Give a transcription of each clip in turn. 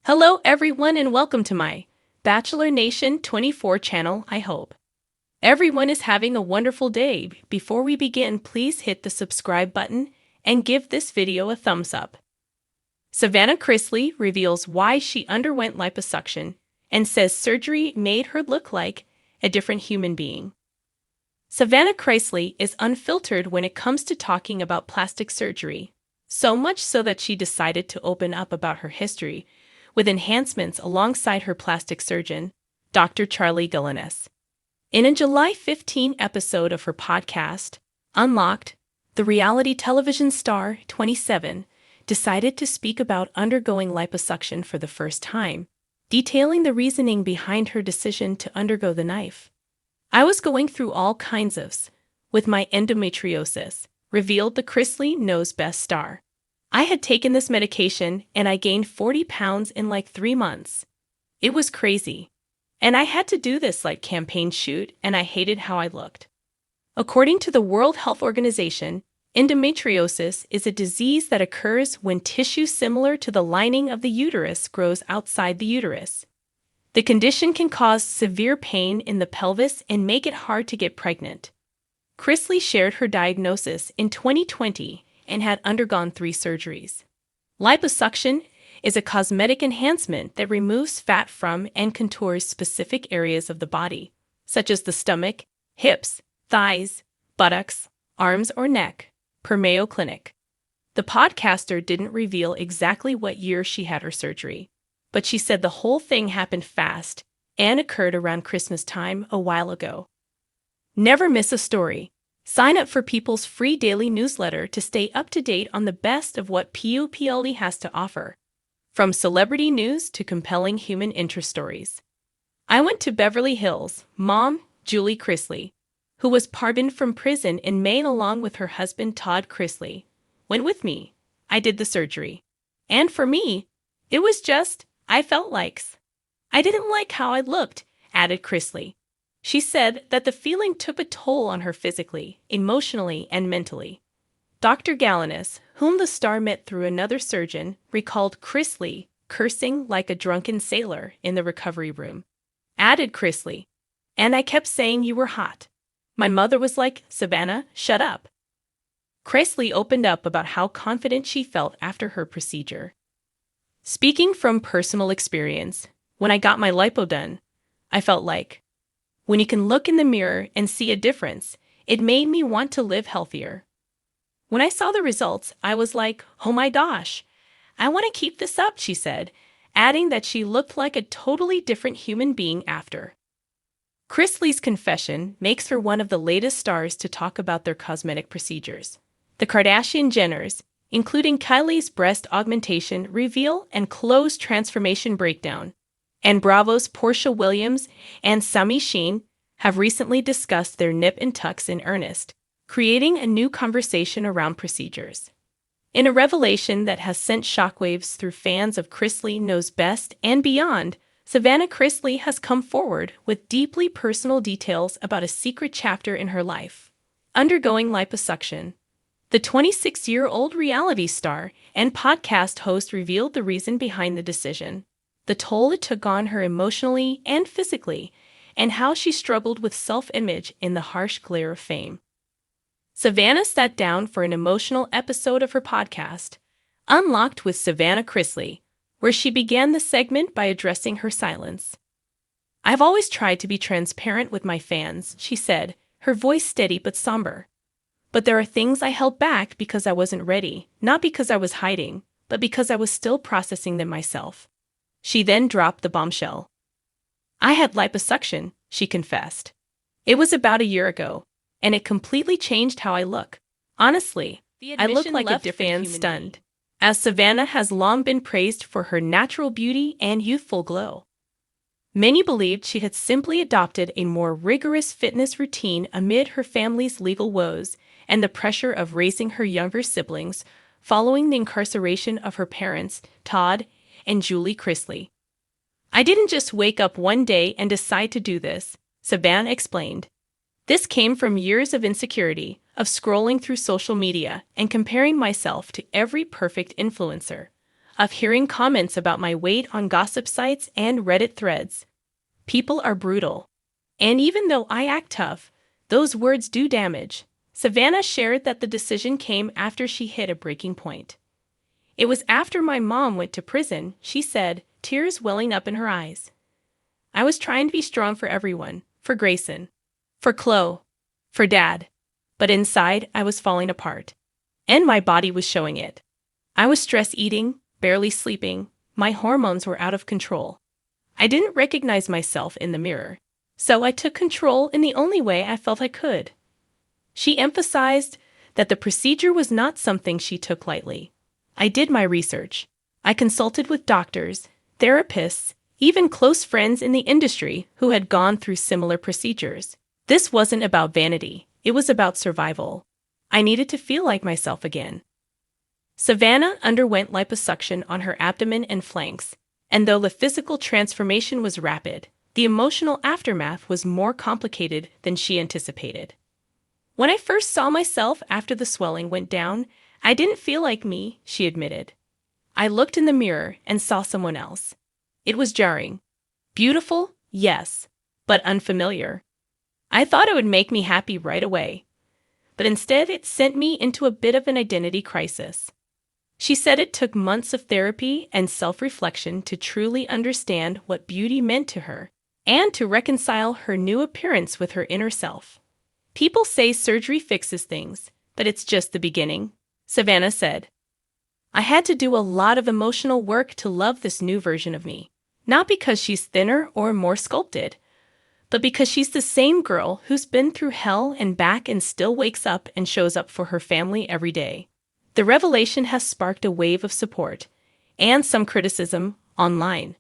Hello everyone and welcome to my Bachelor Nation 24 channel. I hope everyone is having a wonderful day. Before we begin, please hit the subscribe button and give this video a thumbs up. Savannah Chrisley reveals why she underwent liposuction and says surgery made her look like a different human being. Savannah Chrisley is unfiltered when it comes to talking about plastic surgery, so much so that she decided to open up about her history with enhancements alongside her plastic surgeon, Dr. Charlie Gillines. In a July 15 episode of her podcast, Unlocked, the reality television star, 27, decided to speak about undergoing liposuction for the first time, detailing the reasoning behind her decision to undergo the knife. I was going through all kinds of with my endometriosis, revealed the Chrisley Knows Best star. I had taken this medication and I gained 40 pounds in like 3 months. It was crazy. And I had to do this like campaign shoot and I hated how I looked. According to the World Health Organization, endometriosis is a disease that occurs when tissue similar to the lining of the uterus grows outside the uterus. The condition can cause severe pain in the pelvis and make it hard to get pregnant. Chrisley shared her diagnosis in 2020 and had undergone 3 surgeries. Liposuction is a cosmetic enhancement that removes fat from and contours specific areas of the body, such as the stomach, hips, thighs, buttocks, arms, or neck, per Mayo Clinic. The podcaster didn't reveal exactly what year she had her surgery, but she said the whole thing happened fast and occurred around Christmas time a while ago. Never miss a story. Sign up for People's free daily newsletter to stay up to date on the best of what PUPLE has to offer, from celebrity news to compelling human interest stories. I went to Beverly Hills. Mom, Julie Chrisley, who was pardoned from prison in May along with her husband Todd Chrisley, went with me. I did the surgery. And for me, it was just, I felt like I didn't like how I looked, added Chrisley. She said that the feeling took a toll on her physically, emotionally, and mentally. Dr. Gillines, whom the star met through another surgeon, recalled Chrisley cursing like a drunken sailor in the recovery room. Added Chrisley, "And I kept saying you were hot. My mother was like, Savannah, shut up." Chrisley opened up about how confident she felt after her procedure. Speaking from personal experience, when I got my lipo done, I felt like, when you can look in the mirror and see a difference, it made me want to live healthier. When I saw the results, I was like, oh my gosh, I want to keep this up, she said, adding that she looked like a totally different human being after. Chrisley's confession makes her one of the latest stars to talk about their cosmetic procedures. The Kardashian-Jenners, including Kylie's breast augmentation reveal and Khloe's transformation breakdown, and Bravo's Portia Williams and Sami Sheen have recently discussed their nip and tucks in earnest, creating a new conversation around procedures. In a revelation that has sent shockwaves through fans of Chrisley Knows Best and beyond, Savannah Chrisley has come forward with deeply personal details about a secret chapter in her life, undergoing liposuction. The 26-year-old reality star and podcast host revealed the reason behind the decision, the toll it took on her emotionally and physically, and how she struggled with self-image in the harsh glare of fame. Savannah sat down for an emotional episode of her podcast, Unlocked with Savannah Chrisley, where she began the segment by addressing her silence. "I've always tried to be transparent with my fans," she said, her voice steady but somber. "But there are things I held back because I wasn't ready, not because I was hiding, but because I was still processing them myself." She then dropped the bombshell. "I had liposuction," she confessed. "It was about a year ago, and it completely changed how I look. Honestly, I look like a different human stunned, as Savannah has long been praised for her natural beauty and youthful glow. Many believed she had simply adopted a more rigorous fitness routine amid her family's legal woes and the pressure of raising her younger siblings following the incarceration of her parents, Todd and Julie Chrisley. I didn't just wake up one day and decide to do this," Savannah explained. "This came from years of insecurity, of scrolling through social media and comparing myself to every perfect influencer. of hearing comments about my weight on gossip sites and Reddit threads. People are brutal. And even though I act tough, those words do damage. Savannah shared that the decision came after she hit a breaking point. It was after my mom went to prison, she said, tears welling up in her eyes. I was trying to be strong for everyone, for Grayson, for Chloe, for Dad. But inside, I was falling apart. And my body was showing it. I was stress eating, barely sleeping, my hormones were out of control. I didn't recognize myself in the mirror. So I took control in the only way I felt I could. She emphasized that the procedure was not something she took lightly. I did my research. I consulted with doctors, therapists, even close friends in the industry who had gone through similar procedures. This wasn't about vanity. It was about survival. I needed to feel like myself again. Savannah underwent liposuction on her abdomen and flanks, and though the physical transformation was rapid, the emotional aftermath was more complicated than she anticipated. When I first saw myself after the swelling went down, I didn't feel like me, she admitted. I looked in the mirror and saw someone else. It was jarring. Beautiful, yes, but unfamiliar. I thought it would make me happy right away. But instead, it sent me into a bit of an identity crisis. She said it took months of therapy and self-reflection to truly understand what beauty meant to her, and to reconcile her new appearance with her inner self. People say surgery fixes things, but it's just the beginning, Savannah said. I had to do a lot of emotional work to love this new version of me, not because she's thinner or more sculpted, but because she's the same girl who's been through hell and back and still wakes up and shows up for her family every day. The revelation has sparked a wave of support, and some criticism, online.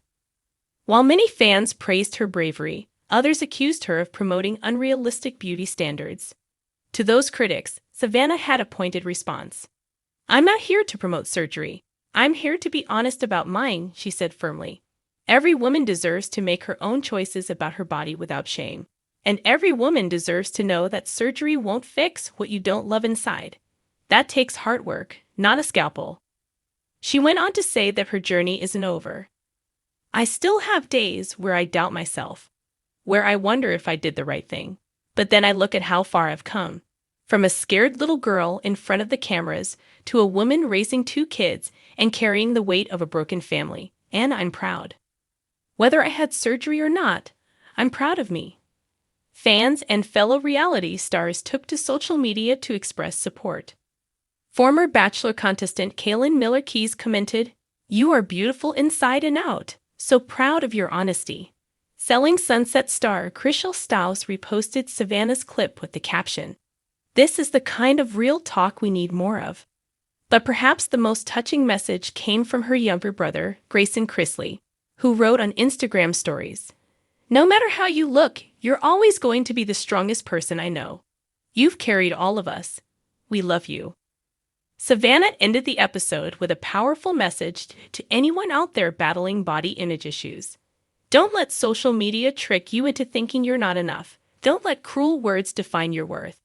While many fans praised her bravery, others accused her of promoting unrealistic beauty standards. To those critics, Savannah had a pointed response. I'm not here to promote surgery. I'm here to be honest about mine, she said firmly. Every woman deserves to make her own choices about her body without shame. And every woman deserves to know that surgery won't fix what you don't love inside. That takes hard work, not a scalpel. She went on to say that her journey isn't over. I still have days where I doubt myself, where I wonder if I did the right thing. But then I look at how far I've come. From a scared little girl in front of the cameras to a woman raising 2 kids and carrying the weight of a broken family. And I'm proud. Whether I had surgery or not, I'm proud of me. Fans and fellow reality stars took to social media to express support. Former Bachelor contestant Kaylin Miller-Keys commented, "You are beautiful inside and out. So proud of your honesty." Selling Sunset star Chrisley reposted Savannah's clip with the caption, "This is the kind of real talk we need more of." But perhaps the most touching message came from her younger brother, Grayson Chrisley, who wrote on Instagram stories, "No matter how you look, you're always going to be the strongest person I know. You've carried all of us. We love you." Savannah ended the episode with a powerful message to anyone out there battling body image issues. Don't let social media trick you into thinking you're not enough. Don't let cruel words define your worth.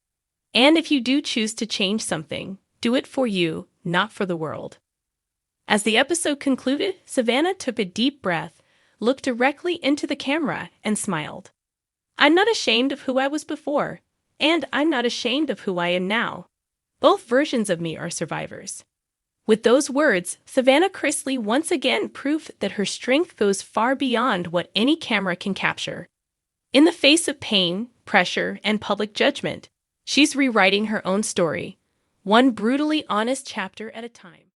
And if you do choose to change something, do it for you, not for the world. As the episode concluded, Savannah took a deep breath, looked directly into the camera, and smiled. "I'm not ashamed of who I was before, and I'm not ashamed of who I am now. Both versions of me are survivors." With those words, Savannah Chrisley once again proved that her strength goes far beyond what any camera can capture. In the face of pain, pressure, and public judgment, she's rewriting her own story, one brutally honest chapter at a time.